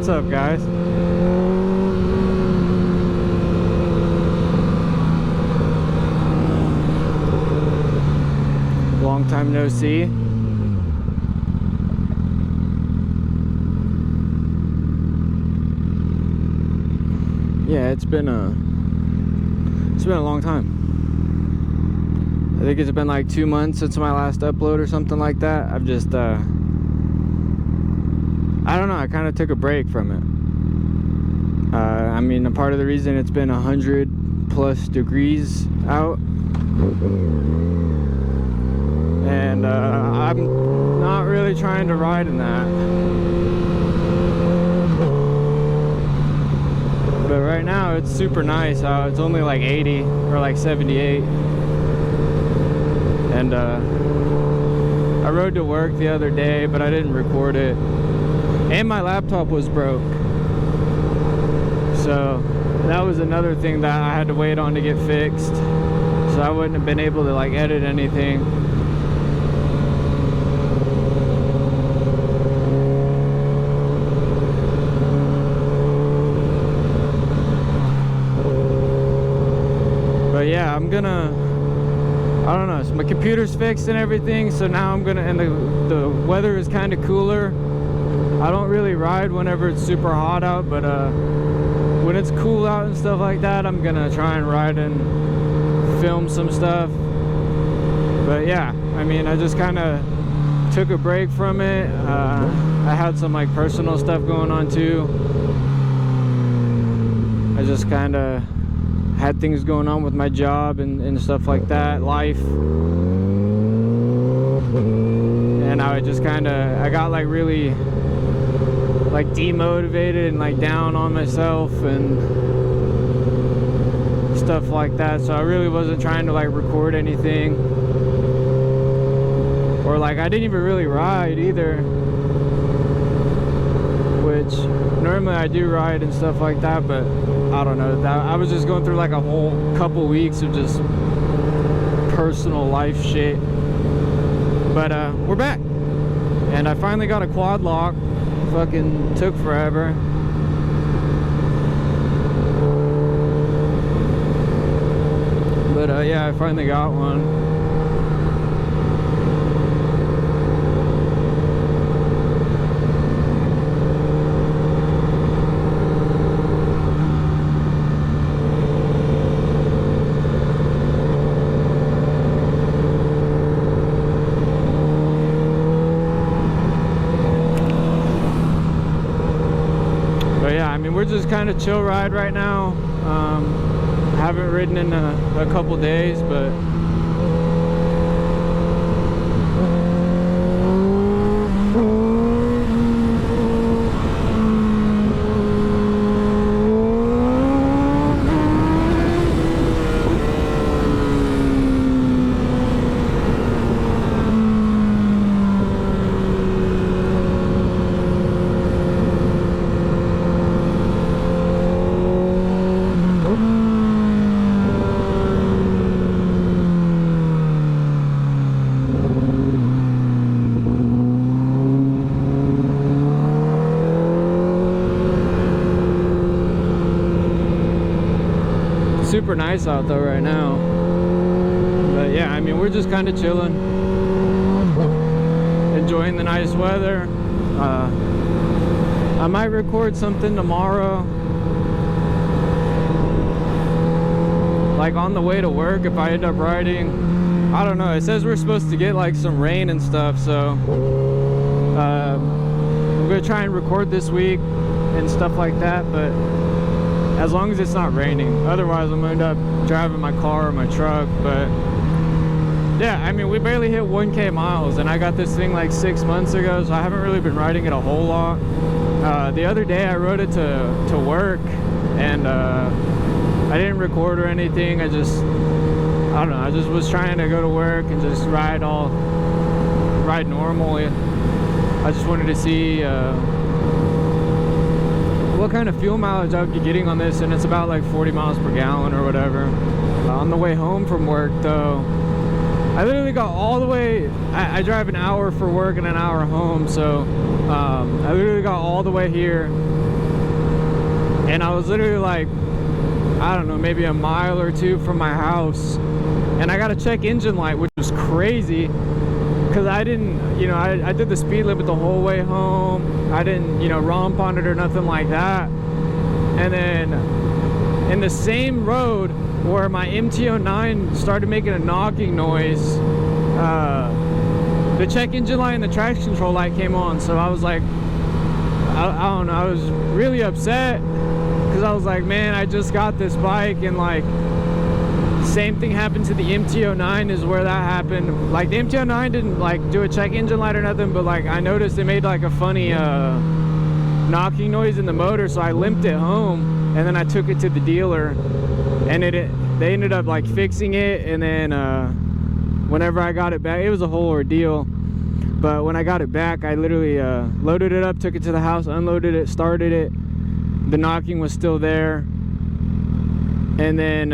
What's up, guys? Long time no see. Yeah, it's been a long time. I think it's been like 2 months since my last upload or something like that. I've just I don't know, I kind of took a break from it. I mean, a part of the reason it's been 100+ degrees out, and I'm not really trying to ride in that. But right now it's super nice out. It's only like 80 or like 78. And I rode to work the other day, but I didn't record it. And my laptop was broke. So that was another thing that I had to wait on to get fixed. So I wouldn't have been able to like edit anything. But yeah, I'm gonna, I don't know, so my computer's fixed and everything, so now I'm gonna, and the weather is kind of cooler. I don't really ride whenever it's super hot out, but when it's cool out and stuff like that, I'm gonna try and ride and film some stuff. But yeah, I mean, I just kind of took a break from it. I had some like personal stuff going on too. I just kind of had things going on with my job and stuff like that, life. And I just kind of, I got like really like demotivated and like down on myself and stuff like that. So I really wasn't trying to like record anything, or like I didn't even really ride either, which normally I do ride and stuff like that. But I don't know, I was just going through like a whole couple weeks of just personal life shit. But we're back, and I finally got a quad lock. Fucking took forever. But yeah, I finally got one. We're just kind of chill ride right now. Haven't ridden in a couple days, but super nice out though right now. But yeah, I mean, we're just kind of chilling, enjoying the nice weather. I might record something tomorrow, like on the way to work if I end up riding. I don't know, it says we're supposed to get like some rain and stuff, so I'm gonna try and record this week and stuff like that, but as long as it's not raining. Otherwise I'm gonna end up driving my car or my truck. But yeah, I mean, we barely hit 1K miles, and I got this thing like 6 months ago, so I haven't really been riding it a whole lot. The other day I rode it to work, and I didn't record or anything. I don't know, I just was trying to go to work and just ride normally. I just wanted to see what kind of fuel mileage I would be getting on this, and it's about like 40 miles per gallon or whatever. On the way home from work though, I literally got all the way, I drive an hour for work and an hour home, so I literally got all the way here and I was literally like, I don't know, maybe a mile or two from my house, and I got a check engine light, which was crazy because I didn't, you know, I did the speed limit the whole way home. I didn't, you know, romp on it or nothing like that. And then in the same road where my MT-09 started making a knocking noise, the check engine light and the traction control light came on. So I was like, I don't know, I was really upset because I was like, man, I just got this bike, and like same thing happened to the MT-09 is where that happened. Like the MT-09 didn't like do a check engine light or nothing, but like I noticed it made like a funny knocking noise in the motor, so I limped it home, and then I took it to the dealer, and they ended up like fixing it. And then whenever I got it back, it was a whole ordeal, but when I got it back, I literally loaded it up, took it to the house, unloaded it, started it. The knocking was still there, and then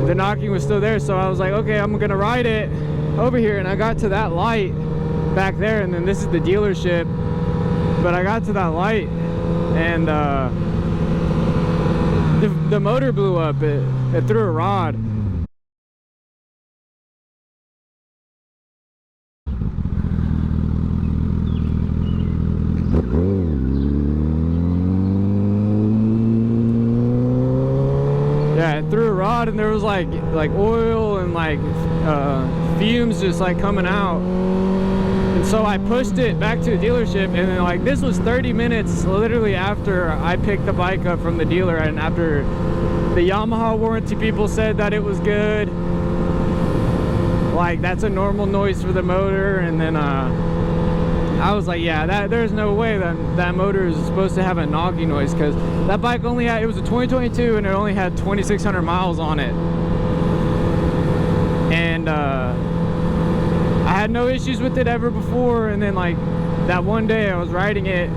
the knocking was still there, so I was like, okay, I'm gonna ride it over here. And I got to that light back there, and then this is the dealership, but I got to that light, and the motor blew up. It threw a rod. Yeah, it threw a rod, and there was like oil and like fumes just like coming out. And so I pushed it back to the dealership, and then like this was 30 minutes literally after I picked the bike up from the dealer, and after the Yamaha warranty people said that it was good, like that's a normal noise for the motor. And then I was like, yeah, there's no way that motor is supposed to have a knocking noise, because that bike only had, it was a 2022 and it only had 2,600 miles on it. And I had no issues with it ever before, and then like that one day I was riding it,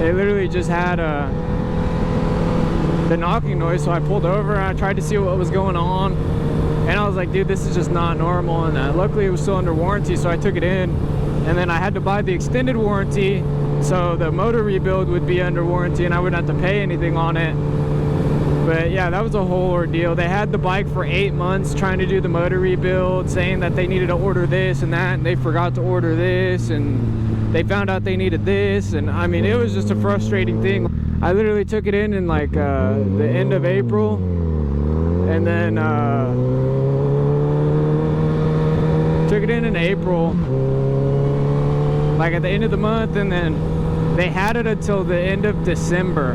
it literally just had the knocking noise. So I pulled over and I tried to see what was going on, and I was like, dude, this is just not normal. And luckily it was still under warranty, so I took it in. And then I had to buy the extended warranty, so the motor rebuild would be under warranty and I wouldn't have to pay anything on it. But yeah, that was a whole ordeal. They had the bike for 8 months trying to do the motor rebuild, saying that they needed to order this and that, and they forgot to order this, and they found out they needed this. And I mean, it was just a frustrating thing. I literally took it in like the end of April, and then took it in April, like at the end of the month, and then they had it until the end of December,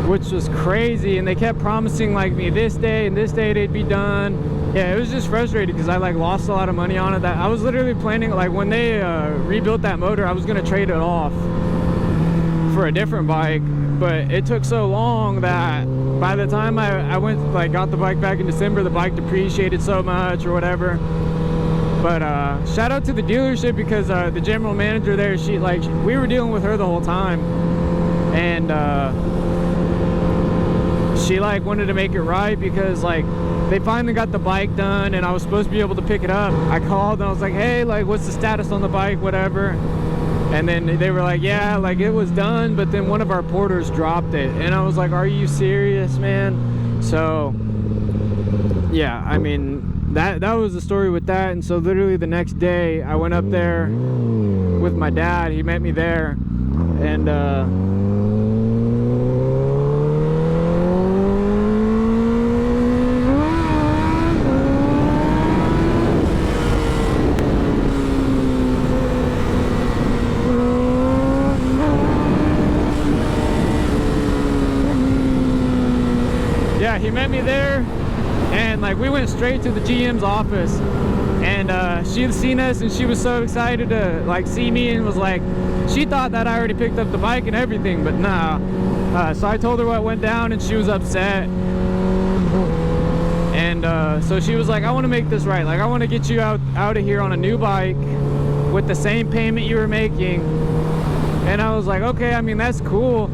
which was crazy. And they kept promising like me this day and this day they'd be done. Yeah, it was just frustrating because I like lost a lot of money on it. That I was literally planning, like when they rebuilt that motor, I was gonna trade it off for a different bike, but it took so long that by the time I went, like got the bike back in December, the bike depreciated so much or whatever. But shout out to the dealership, because the general manager there, she like, we were dealing with her the whole time, and she like wanted to make it right, because like they finally got the bike done and I was supposed to be able to pick it up. I called and I was like, hey, like what's the status on the bike, whatever. And then they were like, yeah, like it was done, but then one of our porters dropped it. And I was like, are you serious, man? So yeah, I mean, that was the story with that. And so literally the next day I went up there with my dad. He met me there, and yeah, he met me there. And like we went straight to the GM's office, and she had seen us and she was so excited to like see me, and was like, she thought that I already picked up the bike and everything, but nah. So I told her what went down, and she was upset. And so she was like, I want to make this right. Like I want to get you out of here on a new bike with the same payment you were making. And I was like, okay, I mean, that's cool.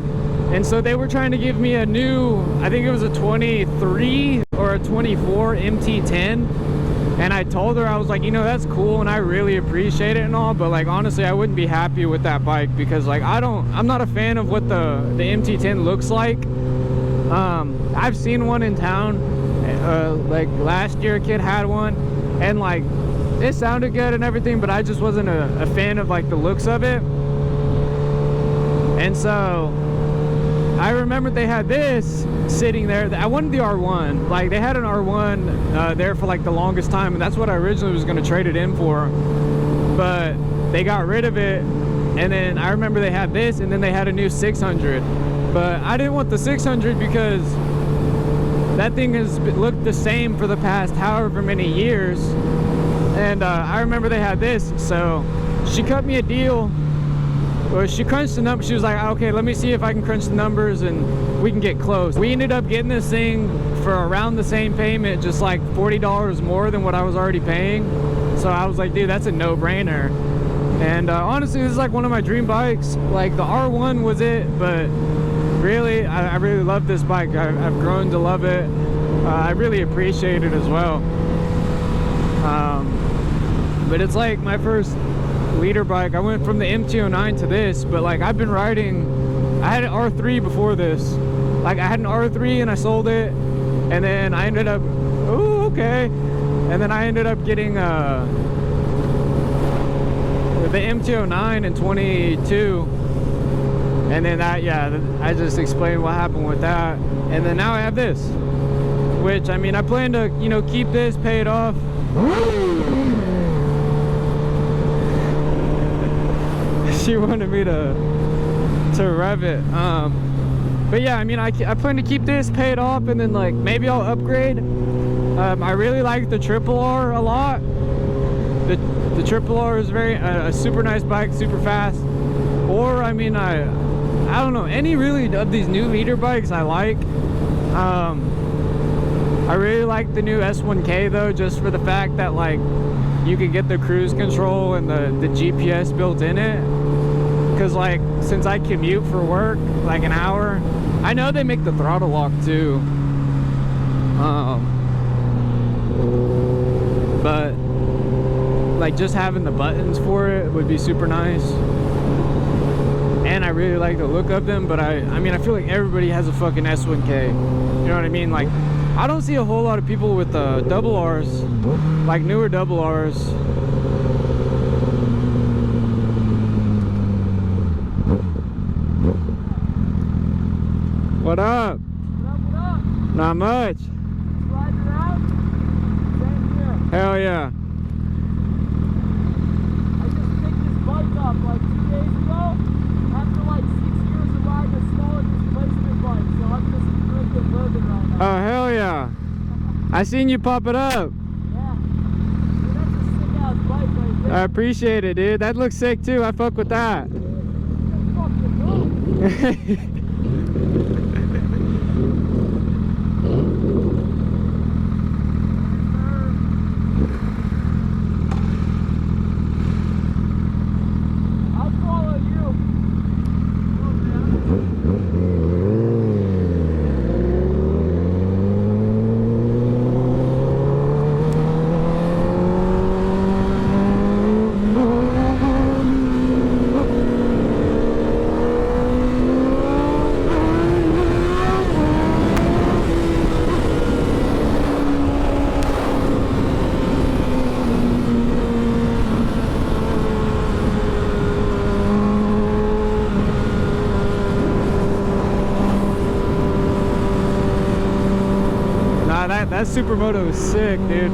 And so they were trying to give me a new, I think it was a 23 or a 24 MT-10. And I told her, I was like, you know, that's cool and I really appreciate it and all, but like honestly I wouldn't be happy with that bike because like I'm not a fan of what the MT-10 looks like. I've seen one in town, like last year a kid had one, and like it sounded good and everything, but I just wasn't a fan of like the looks of it. And so I remember they had this sitting there. I wanted the R1. Like they had an R1 there for like the longest time, and that's what I originally was going to trade it in for, but they got rid of it. And then I remember they had this, and then they had a new 600, but I didn't want the 600 because that thing has looked the same for the past however many years. And I remember they had this, so she cut me a deal. Well, she crunched the numbers. She was like, okay, let me see if I can crunch the numbers and we can get close. We ended up getting this thing for around the same payment, just like $40 more than what I was already paying. So I was like, dude, that's a no-brainer. And honestly, this is like one of my dream bikes. Like the R1 was it, but really, I really love this bike. I've grown to love it. I really appreciate it as well. But it's like my first leader bike. I went from the MT-09 to this, but like I've been riding, I had an R3 before this. Like I had an R3 and I sold it, and then I ended up, oh, okay. And then I ended up getting the MT-09 in 22. And then that, yeah, I just explained what happened with that. And then now I have this, which I mean, I plan to, you know, keep this, pay it off. She wanted me to rev it, but yeah, I mean, I plan to keep this, pay it off, and then like maybe I'll upgrade. I really like the Triple R a lot. The Triple R is a super nice bike, super fast. Or I mean, I don't know, any really of these new leader bikes I like. I really like the new S1K though, just for the fact that like you can get the cruise control and the GPS built in it. Because like since I commute for work like an hour, I know they make the throttle lock too, but like just having the buttons for it would be super nice. And I really like the look of them, but I mean I feel like everybody has a fucking S1K, you know what I mean? Like I don't see a whole lot of people with double R's, like newer double R's. What up? What up? Not much. Riding around? Same here. Hell yeah. I just picked this bike up like 2 days ago after like 6 years of riding a smaller displacement bike, so I'm just freaking living right now. Oh, hell yeah. I seen you pop it up. Yeah. Dude, that's a sick ass bike right there. I appreciate it, dude. That looks sick too. I fuck with that. That Supermoto is sick, dude.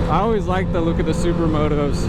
I always like the look of the Supermotos.